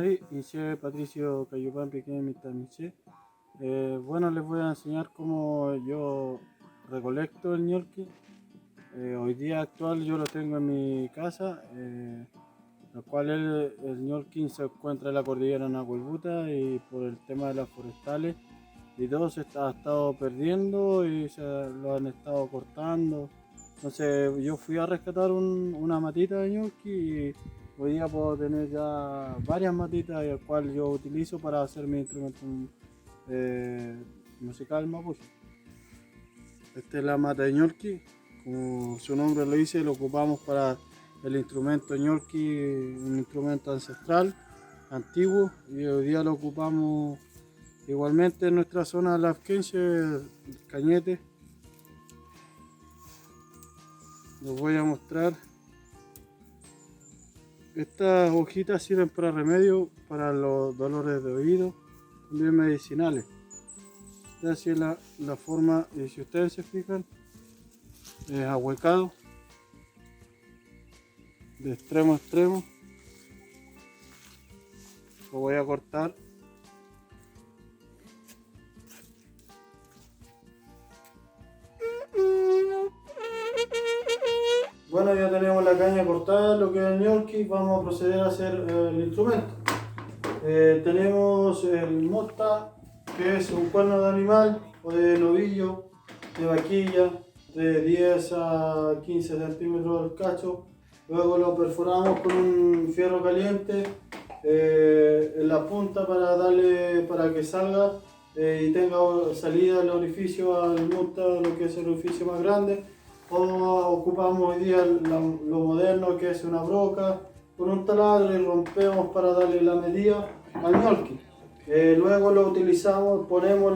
Mari, Insieme Patricio Cayupán Pequeño Mitamiche. Bueno, les voy a enseñar cómo yo recolecto el ñolqui. Hoy día actual yo lo tengo en mi casa, el cual el ñolqui se encuentra en la cordillera Nahuelbuta y por el tema de las forestales y todo ha estado perdiendo y se lo han estado cortando. Entonces yo fui a rescatar una matita de ñolqui y hoy día puedo tener ya varias matitas, el cual yo utilizo para hacer mi instrumento musical mapuche. Esta es la mata de ñolqui, como su nombre lo dice, lo ocupamos para el instrumento ñolqui, un instrumento ancestral, antiguo, y hoy día lo ocupamos igualmente en nuestra zona lafkenche, Cañete. Les voy a mostrar. Estas hojitas sirven para remedio para los dolores de oído, también medicinales. Así es la forma, y si ustedes se fijan, es ahuecado de extremo a extremo. Lo voy a cortar. Bueno, ya tenemos la caña cortada, lo que es el ñolqui. Vamos a proceder a hacer el instrumento. Tenemos el mota, que es un cuerno de animal o de novillo, de vaquilla, de 10 a 15 centímetros del cacho. Luego lo perforamos con un fierro caliente en la punta para que salga y tenga salida el orificio al mota, lo que es el orificio más grande. O ocupamos hoy día lo moderno, que es una broca con un taladro, y rompemos para darle la medida al ñolqui. Luego lo utilizamos, ponemos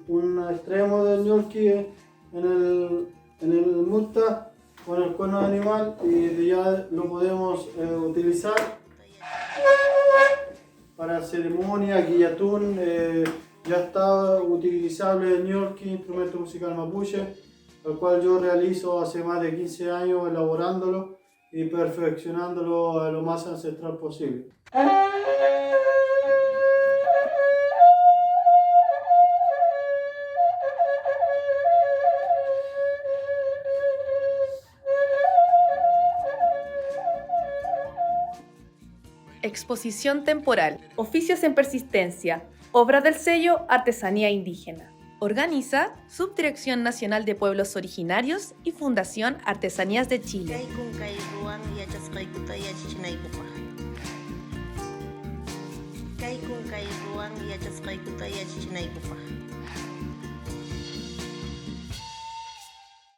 un extremo del ñolqui en el mutta con el cuerno de animal y ya lo podemos utilizar para ceremonia, guillatún. Ya está utilizable el ñolqui, instrumento musical mapuche, el cual yo realizo hace más de 15 años elaborándolo y perfeccionándolo a lo más ancestral posible. Exposición temporal, oficios en persistencia, obra del sello Artesanía Indígena. Organiza Subdirección Nacional de Pueblos Originarios y Fundación Artesanías de Chile.